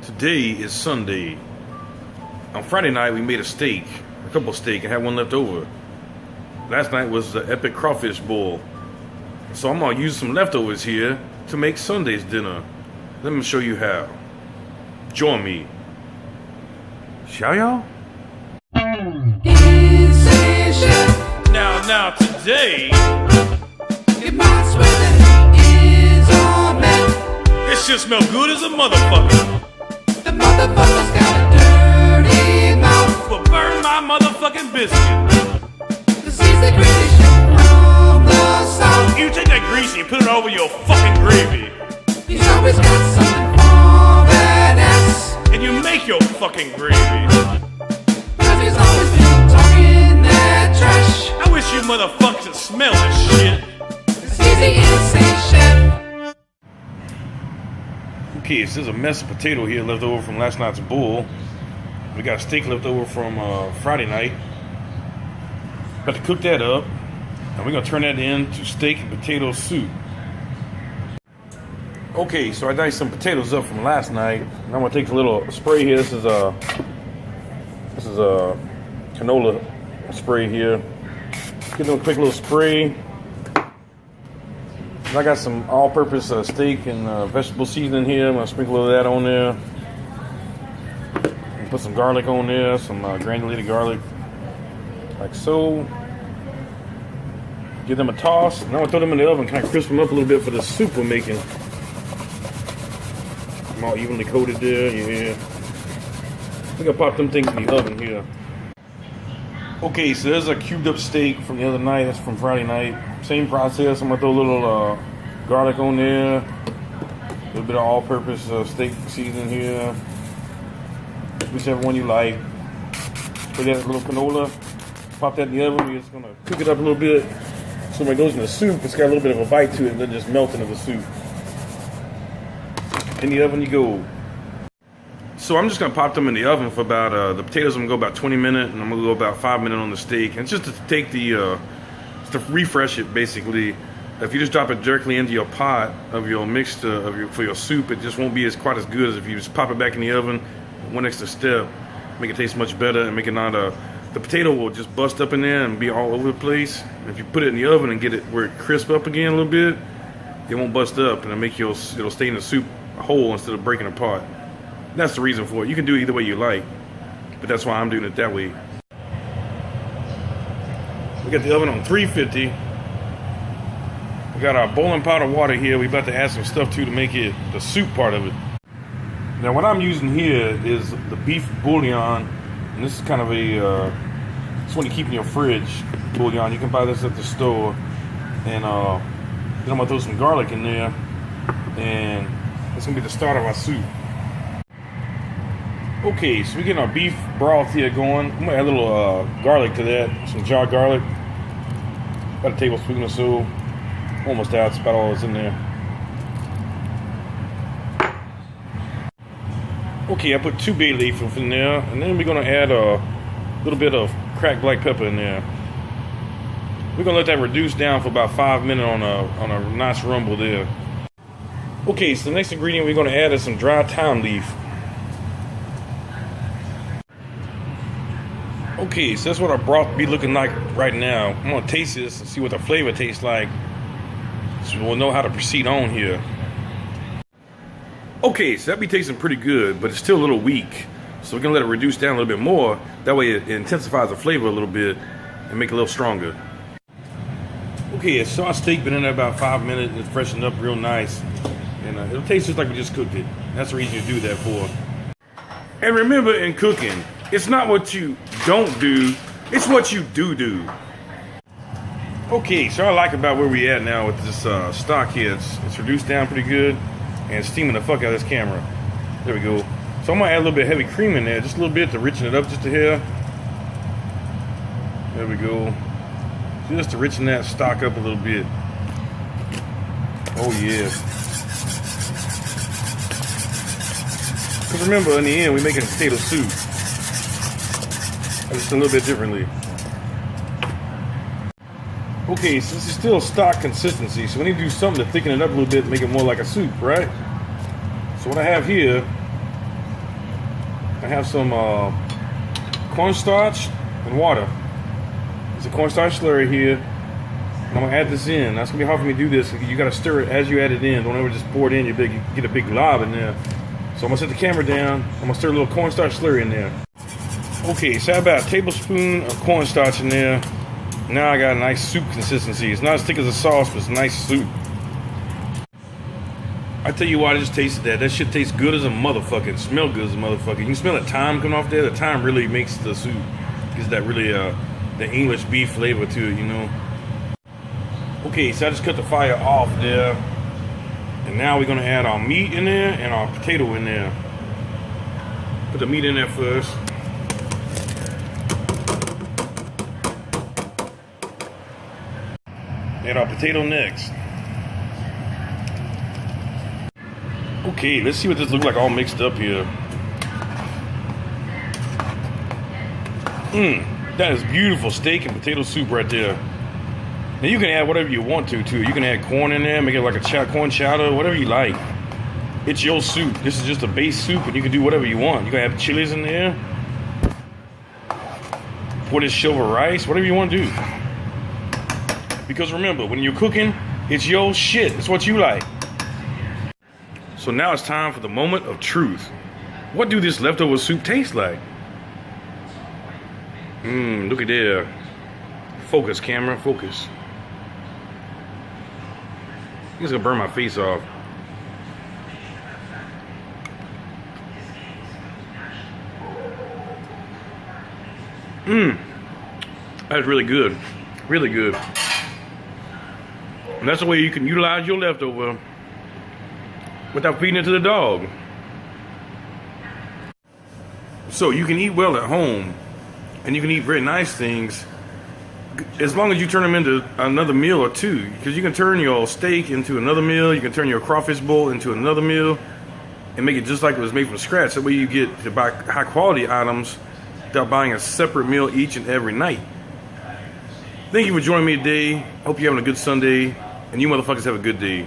Today is Sunday. On Friday night, we made a couple of steak, and had one left over. Last night was the epic crawfish boil. So I'm gonna use some leftovers here to make Sunday's dinner. Let me show you how. Join me. Shall y'all? Now, today, Your mind swear that he is all man. this shit smell good as a motherfucker. The motherfucker's got a dirty mouth. Will burn my motherfucking biscuit. Cause he's the greatest chef from the south. You take that grease and you put it over your fucking gravy. He's always got something for that ass. And you make your fucking gravy. Cause he's always been talking that trash. I wish you motherfuckers would smell this shit. Cause he's the insane chef. Okay, so there's a mess of potato here left over from last night's boil. We got steak left over from Friday night. About to cook that up, and we're gonna turn that into steak and potato soup. Okay, so I diced some potatoes up from last night, and I'm gonna take a little spray here. This is a canola spray here. Get them a quick little spray. And I got some all-purpose steak and vegetable seasoning here. I'm gonna sprinkle a little of that on there. And put some garlic on there, some granulated garlic, like so. Give them a toss. Now I'm gonna throw them in the oven, kind of crisp them up a little bit for the soup we're making. I'm all evenly coated there, yeah. We're gonna pop them things in the oven here. Okay, so there's a cubed up steak from the other night. That's from Friday night. Same process. I'm gonna throw a little garlic on there, a little bit of all-purpose steak seasoning here, whichever one you like. Put that little canola, pop that in the oven. We're just gonna cook it up a little bit. So when it goes in the soup, it's got a little bit of a bite to it, and then just melt into the soup. In the oven you go. So I'm just gonna pop them in the oven for about the potatoes. I'm gonna go about 20 minutes, and I'm gonna go about 5 minutes on the steak. And it's just to take the to refresh it basically. If you just drop it directly into your pot of your mixed for your soup, it just won't be quite as good as if you just pop it back in the oven. One extra step, make it taste much better, and make it not the potato will just bust up in there and be all over the place. And if you put it in the oven and get it where it crisp up again a little bit, it won't bust up, and it'll stay in the soup whole instead of breaking apart. That's the reason for it. You can do it either way you like, but that's why I'm doing it that way. We got the oven on 350. We got our boiling pot of water here. We about to add some stuff to make it the soup part of it. Now what I'm using here is the beef bouillon, and this is kind of it's one you keep in your fridge bouillon. You can buy this at the store, and then I'm gonna throw some garlic in there, and it's gonna be the start of our soup. Okay, so we're getting our beef broth here going. I'm gonna add a little garlic to that, some jarred garlic, about a tablespoon or so. Almost out, it's about all that's in there. Okay, I put 2 bay leaves in there, and then we're gonna add a little bit of cracked black pepper in there. We're gonna let that reduce down for about 5 minutes on a nice rumble there. Okay, so the next ingredient we're gonna add is some dry thyme leaf. Okay, so that's what our broth be looking like right now. I'm gonna taste this and see what the flavor tastes like, so we'll know how to proceed on here. Okay, so that be tasting pretty good, but it's still a little weak. So we're gonna let it reduce down a little bit more. That way it intensifies the flavor a little bit and make it a little stronger. Okay, so our steak been in there about 5 minutes. It's freshened up real nice, and it'll taste just like we just cooked it. That's the reason you do that for. And remember, in cooking, it's not what you don't do, it's what you do. Okay, so I like about where we at now with this stock here. It's reduced down pretty good, and it's steaming the fuck out of this camera. There we go. So I'm gonna add a little bit of heavy cream in there, just a little bit to richen it up just a hair. There we go. Just to richen that stock up a little bit. Oh yeah. Because remember, in the end, we're making potato soup. Just a little bit differently. Okay, so this is still stock consistency, so we need to do something to thicken it up a little bit, make it more like a soup, right? So what I have here I have some cornstarch and water. There's a cornstarch slurry here. And I'm gonna add this in. That's gonna be hard for me to do this. You gotta stir it as you add it in. Don't ever just pour it in. You get a big glob in there. So I'm gonna set the camera down. I'm gonna stir a little cornstarch slurry in there. Okay, so I have about a tablespoon of cornstarch in there. Now I got a nice soup consistency. It's not as thick as a sauce, but it's a nice soup. I tell you what, I just tasted that. That shit tastes good as a motherfucker. It smells good as a motherfucker. You can smell the thyme coming off there. The thyme really makes the soup. Gives that really, the English beef flavor to it, you know. Okay, so I just cut the fire off there. And now we're gonna add our meat in there and our potato in there. Put the meat in there first. Add our potato next. Okay, let's see what this looks like all mixed up here. That is beautiful steak and potato soup right there. Now you can add whatever you want to too. You can add corn in there, make it like a corn chowder, whatever you like. It's your soup. This is just a base soup and you can do whatever you want. You can have chilies in there. Pour this shove of rice, whatever you want to do. Because remember, when you're cooking, it's your shit. It's what you like. So now it's time for the moment of truth. What do this leftover soup taste like? Look at there. Focus, camera, focus. I think it's gonna burn my face off. That's really good. Really good. And that's the way you can utilize your leftover without feeding it to the dog. So you can eat well at home, and you can eat very nice things, as long as you turn them into another meal or two. Because you can turn your steak into another meal, you can turn your crawfish bowl into another meal, and make it just like it was made from scratch. That way you get to buy high quality items without buying a separate meal each and every night. Thank you for joining me today. Hope you're having a good Sunday, and you motherfuckers have a good day.